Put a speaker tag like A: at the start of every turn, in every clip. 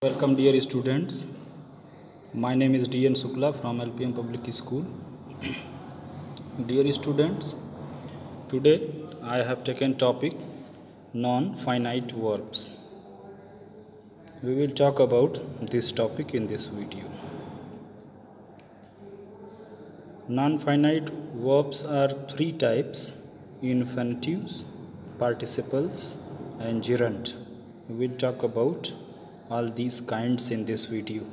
A: Welcome dear students. My name is D.N. Sukla from LPM Public School. Dear students, today I have taken topic non-finite verbs. We will talk about this topic in this video. Non-finite verbs are three types: infinitives, participles and gerund. We will talk about all these kinds in this video.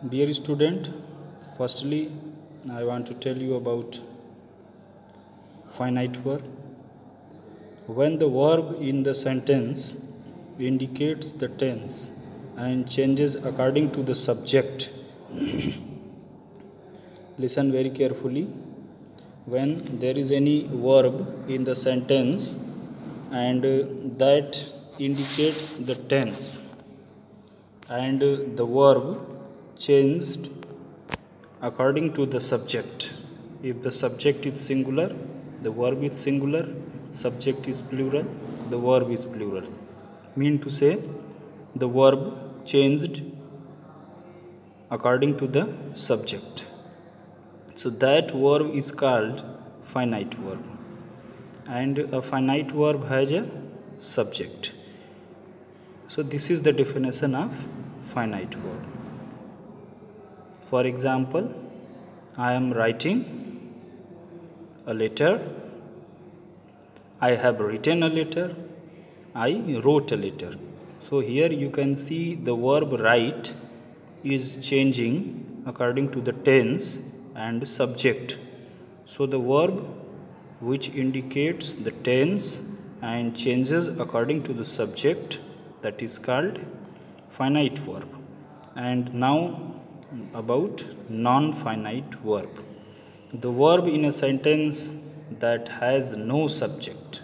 A: Dear student, firstly I want to tell you about finite verb. When the verb in the sentence indicates the tense and changes according to the subject, listen very carefully. When there is any verb in the sentence and that indicates the tense and the verb changed according to the subject. If the subject is singular, the verb is singular; subject is plural, the verb is plural. Mean to say, the verb changed according to the subject. So that verb is called finite verb, and a finite verb has a subject. So this is the definition of finite verb. For example, I am writing a letter, I have written a letter, I wrote a letter. So here you can see the verb write is changing according to the tense and subject. So the verb which indicates the tense and changes according to the subject, that is called finite verb. And now about non-finite verb. The verb in a sentence that has no subject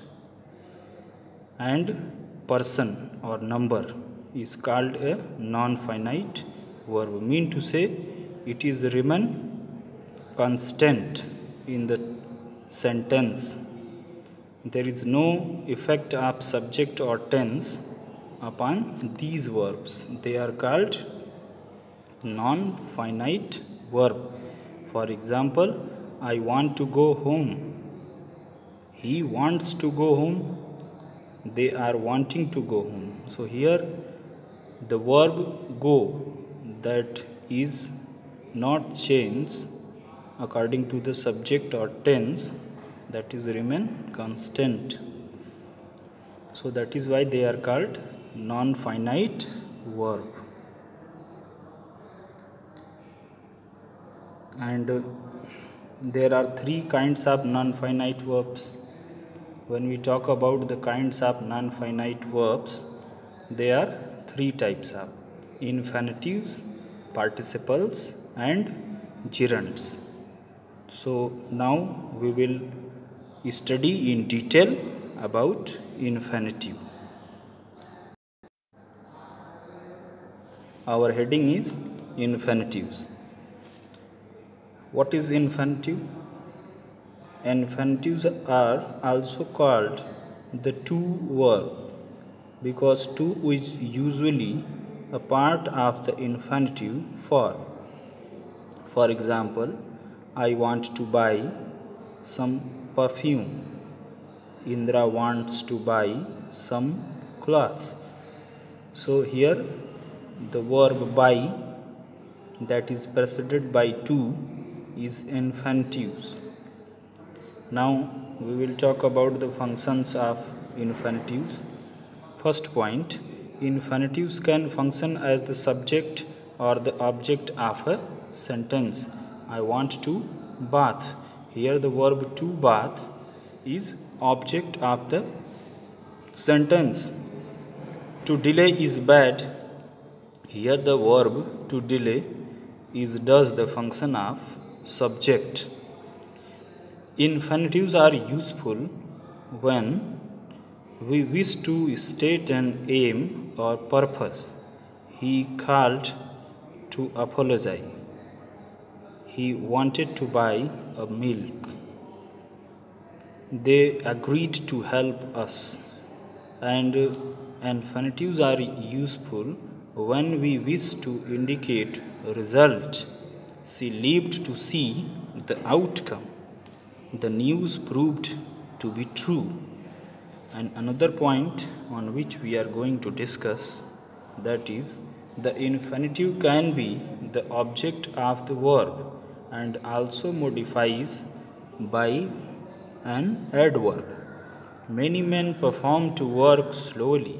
A: and person or number is called a non-finite verb. Mean to say, it is remain constant in the sentence. There is no effect of subject or tense upon these verbs. They are called non-finite verb. For example, I want to go home, he wants to go home, they are wanting to go home. So here the verb go, that is not changed according to the subject or tense, that is remain constant. So that is why they are called non-finite verb. And there are three kinds of non-finite verbs. When we talk about the kinds of non-finite verbs, there are three types of infinitives, participles and gerunds. So now we will study in detail about infinitive. Our heading is infinitives. What is infinitive? Infinitives are also called the to verb because to is usually a part of the infinitive form. For example, I want to buy some perfume. Indra wants to buy some clothes. So here the verb buy, that is preceded by to, is infinitives. Now we will talk about the functions of infinitives. First point, infinitives can function as the subject or the object of a sentence. I want to bath. Here the verb to bath is object of the sentence. To delay is bad. Here the verb to delay does the function of subject. Infinitives are useful when we wish to state an aim or purpose. He called to apologize. He wanted to buy a milk. They agreed to help us. and infinitives are useful when we wish to indicate a result. She lived to see the outcome. The news proved to be true. And another point on which we are going to discuss, that is, the infinitive can be the object of the verb and also modifies by an adverb. Many men perform to work slowly.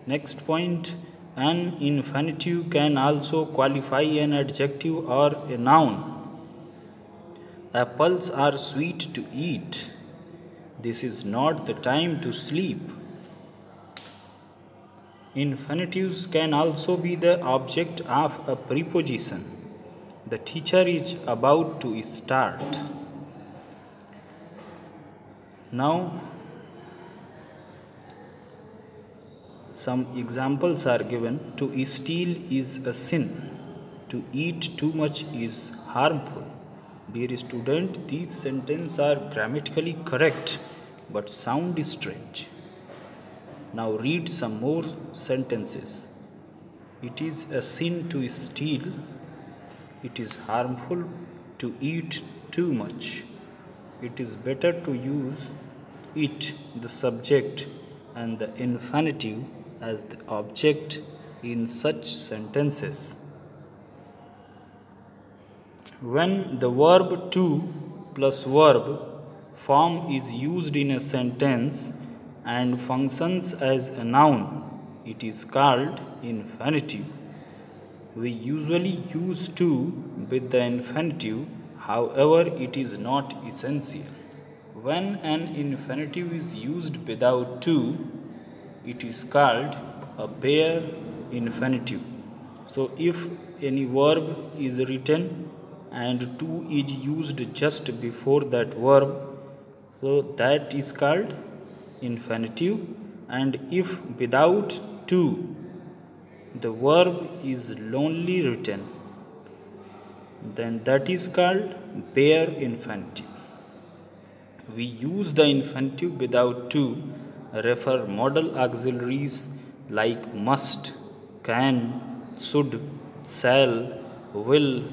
A: Next point, an infinitive can also qualify an adjective or a noun. Apples are sweet to eat. This is not the time to sleep. Infinitives can also be the object of a preposition. The teacher is about to start. Now, some examples are given. To steal is a sin. To eat too much is harmful. Dear student, these sentences are grammatically correct but sound strange. Now read some more sentences. It is a sin to steal. It is harmful to eat too much. It is better to use it, the subject, and the infinitive as the object in such sentences. When the verb to plus verb form is used in a sentence and functions as a noun, it is called infinitive. We usually use to with the infinitive, however, it is not essential. When an infinitive is used without to, it is called a bare infinitive. So, if any verb is written and to is used just before that verb, so that is called infinitive. And if without to the verb is only written, then that is called bare infinitive. We use the infinitive without to refer modal auxiliaries like must, can, should, shall, will,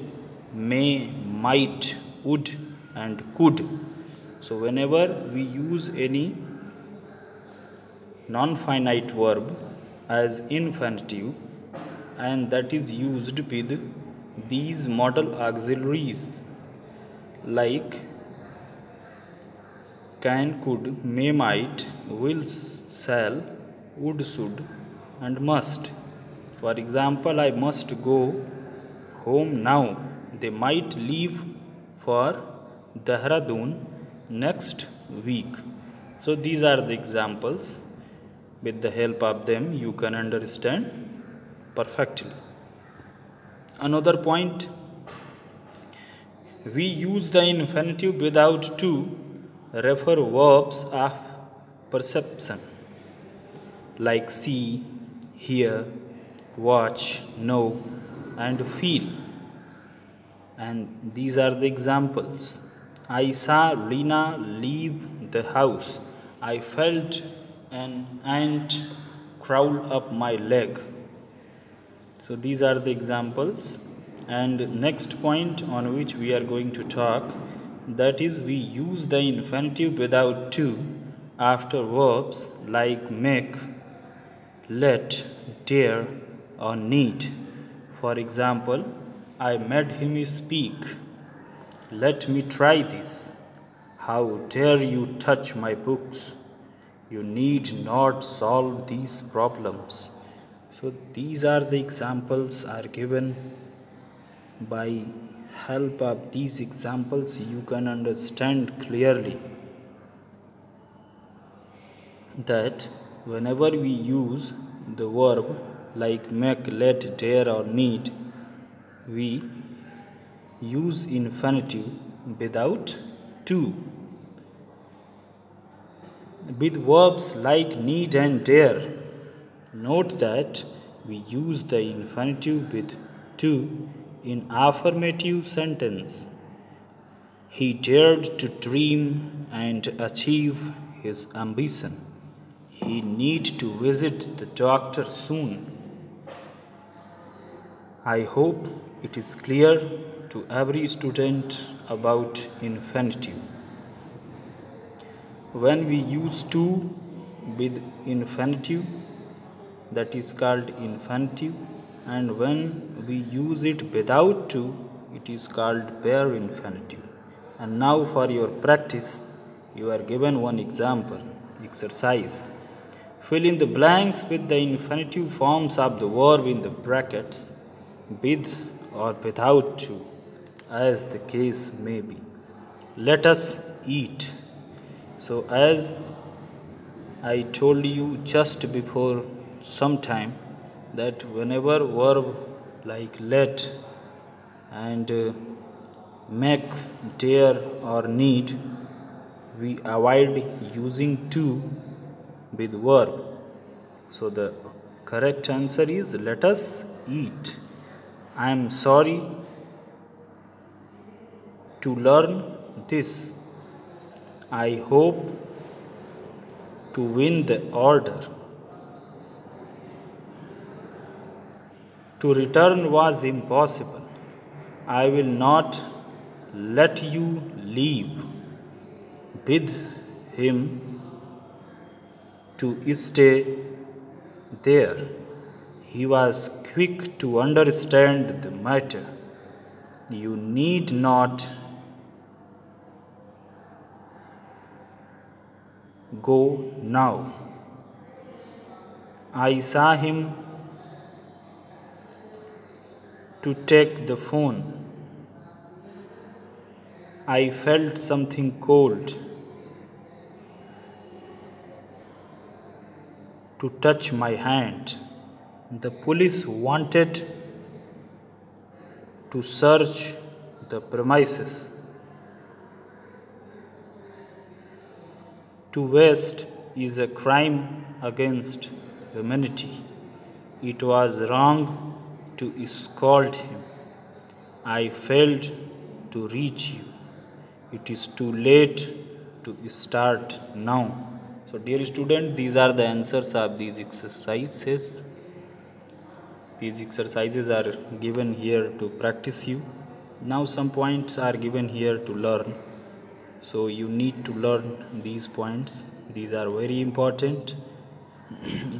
A: may, might, would, and could. So, whenever we use any non-finite verb as infinitive and that is used with these modal auxiliaries like can, could, may, might, will, shall, would, should, and must. For example, I must go home now. They might leave for Dehradun next week. So these are the examples. With the help of them, you can understand perfectly. Another point, we use the infinitive without to refer verbs of perception like see, hear, watch, know, and feel. And these are the examples. I saw Rina leave the house. I felt an ant crawl up my leg. So these are the examples. And next point on which we are going to talk, that is, we use the infinitive without to after verbs like make, let, dare, or need. For example, I made him speak. Let me try this. How dare you touch my books? You need not solve these problems. So these are the examples are given. By help of these examples, you can understand clearly that whenever we use the verb like make, let, dare, or need, we use infinitive without to. With verbs like need and dare, note that we use the infinitive with to in affirmative sentence. He dared to dream and achieve his ambition. He need to visit the doctor soon. I hope it is clear to every student about infinitive. When we use to with infinitive, that is called infinitive, and when we use it without to, it is called bare infinitive. And now for your practice, you are given one example exercise. Fill in the blanks with the infinitive forms of the verb in the brackets, with or without to, as the case may be. Let us eat. So, as I told you just before some time, that whenever verb like let and make, dare or need, we avoid using to with verb. So the correct answer is let us eat. I am sorry to learn this. I hope to win the order. To return was impossible. I will not let you leave. With him to stay there. He was quick to understand the matter. You need not go now. I saw him to take the phone. I felt something cold to touch my hand. The police wanted to search the premises. To waste is a crime against humanity. It was wrong to scold him. I failed to reach you. It is too late to start now. So, dear student, these are the answers of these exercises. These exercises are given here to practice you. Now, some points are given here to learn. So, you need to learn these points. These are very important.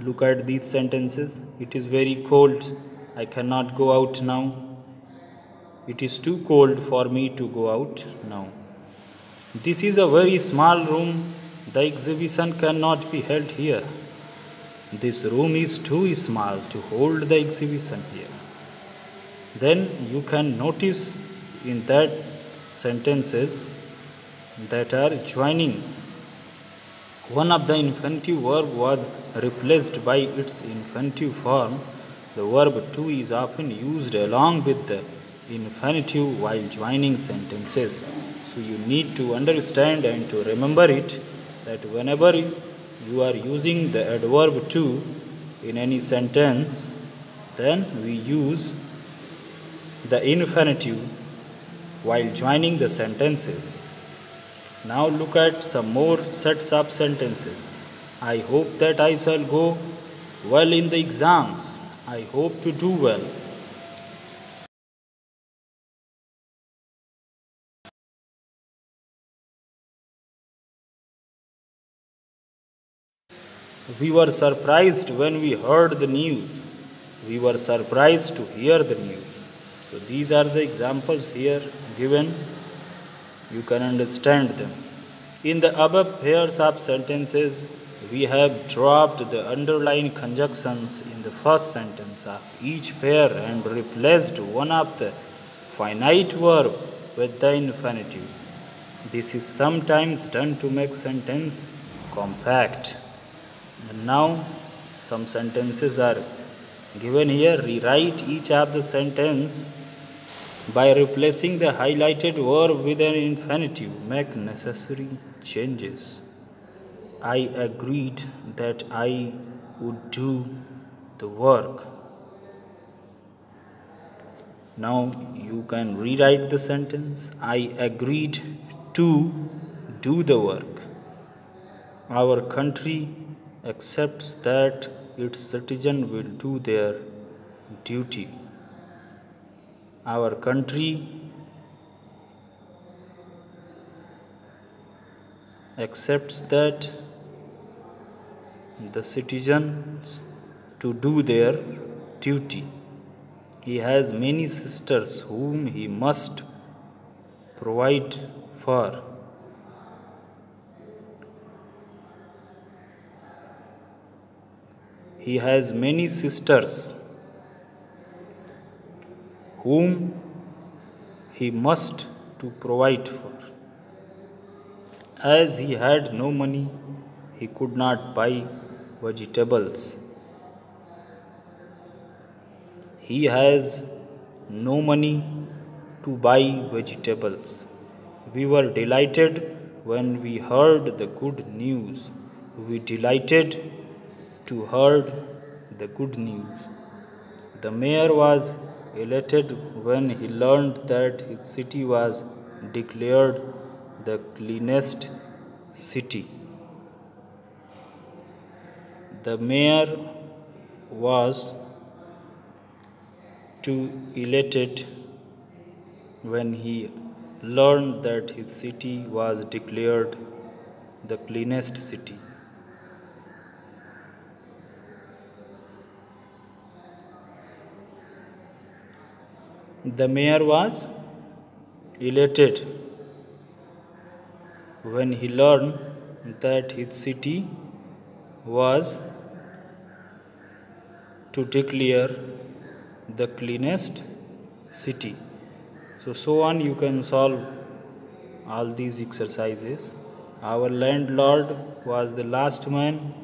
A: Look at these sentences. It is very cold. I cannot go out now. It is too cold for me to go out now. This is a very small room. The exhibition cannot be held here. This room is too small to hold the exhibition here. Then you can notice in that sentences that are joining, one of the infinitive verb was replaced by its infinitive form. The verb to is often used along with the infinitive while joining sentences. So you need to understand and to remember it, that whenever you are using the adverb to in any sentence, then we use the infinitive while joining the sentences. Now look at some more sets of sentences. I hope that I shall go well in the exams. I hope to do well. We were surprised when we heard the news. We were surprised to hear the news. So these are the examples here given. You can understand them. In the above pairs of sentences, we have dropped the underlined conjunctions in the first sentence of each pair and replaced one of the finite verb with the infinitive. This is sometimes done to make sentence compact. And now some sentences are given here. Rewrite each of the sentence by replacing the highlighted verb with an infinitive. Make necessary changes. I agreed that I would do the work. Now you can rewrite the sentence. I agreed to do the work. Our country accepts that its citizens will do their duty. Our country accepts that the citizens to do their duty. He has many sisters whom he must provide for. He has many sisters whom he must to provide for. As he had no money, he could not buy vegetables. He has no money to buy vegetables. We were delighted when we heard the good news. We delighted to heard the good news. The mayor was elated when he learned that his city was declared the cleanest city. The mayor was too elated when he learned that his city was declared the cleanest city. The mayor was elated when he learned that his city was to declare the cleanest city. So on you can solve all these exercises. Our landlord was the last man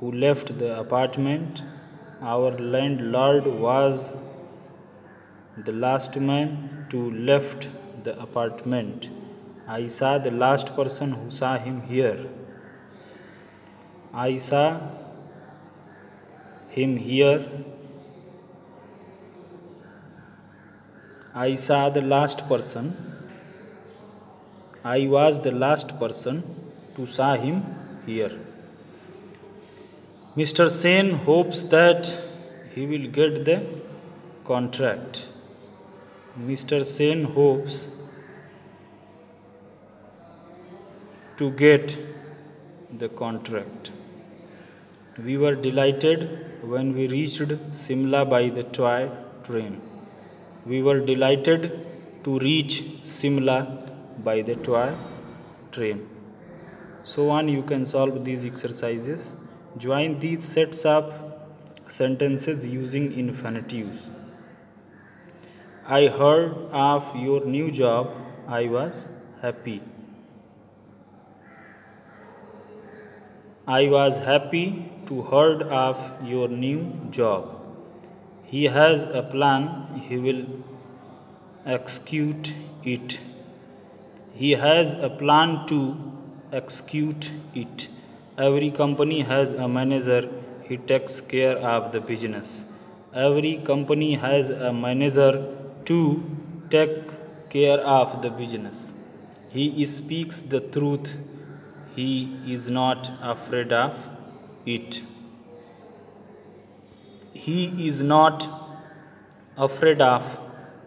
A: who left the apartment. Our landlord was the last man to left the apartment. I saw the last person who saw him here. I saw him here. I saw the last person. I was the last person to saw him here. Mr. Sen hopes that he will get the contract. Mr. Sen hopes to get the contract. We were delighted when we reached Simla by the toy train. We were delighted to reach Simla by the toy train. So on you can solve these exercises. Join these sets of sentences using infinitives. I heard of your new job. I was happy. I was happy to heard of your new job. He has a plan. He will execute it. He has a plan to execute it. Every company has a manager. He takes care of the business. Every company has a manager to take care of the business. He speaks the truth. He is not afraid of it. He is not afraid of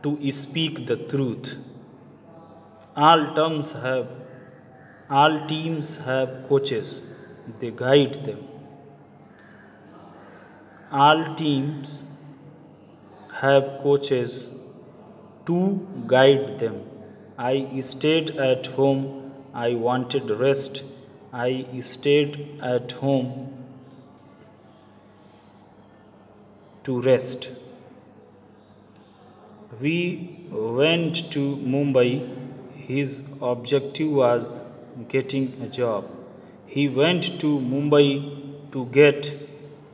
A: to speak the truth. All teams have coaches. They guide them. All teams have coaches to guide them. I stayed at home. I wanted rest. I stayed at home to rest. We went to Mumbai. His objective was getting a job. He went to Mumbai to get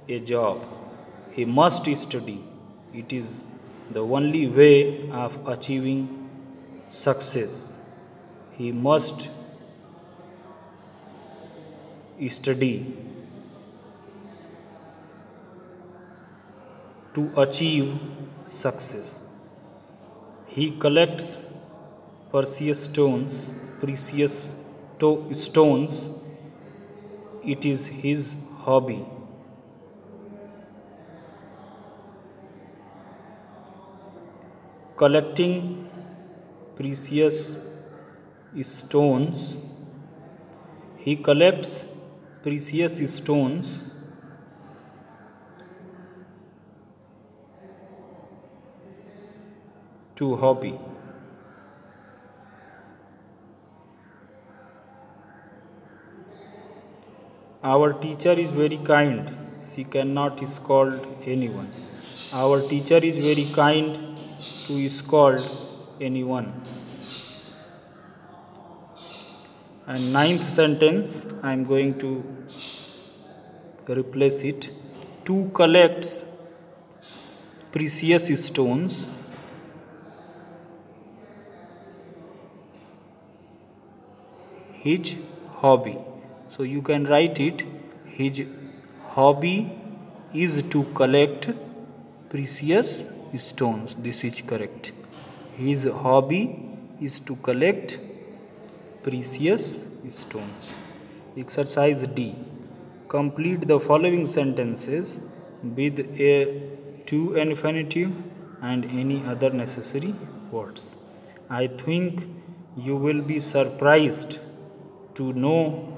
A: a job. He must study. It is the only way of achieving success. He must study to achieve success. He collects precious stones. It is his hobby. Collecting precious stones. He collects precious stones to hobby. Our teacher is very kind. She cannot scold anyone. Our teacher is very kind to scold anyone. And ninth sentence, I am going to replace it. To collect precious stones his hobby. So you can write it, his hobby is to collect precious stones. This is correct. His hobby is to collect precious stones. Exercise D. Complete the following sentences with a to infinitive and any other necessary words. I think you will be surprised to know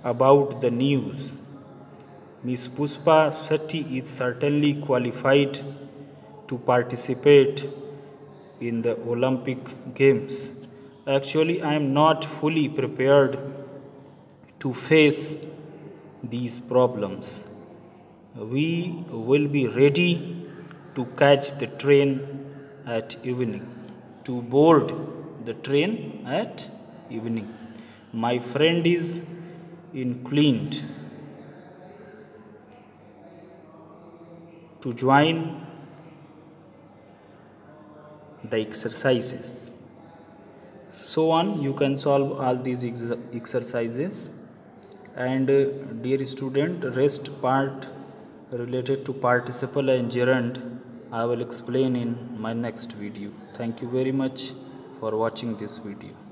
A: about the news. Miss Pushpa Shetty is certainly qualified to participate in the Olympic Games. Actually, I am not fully prepared to face these problems. We will be ready to catch the train at evening, to board the train at evening. My friend is inclined to join the exercises. So on, you can solve all these exercises. And dear student, rest part related to participle and gerund I will explain in my next video. Thank you very much for watching this video.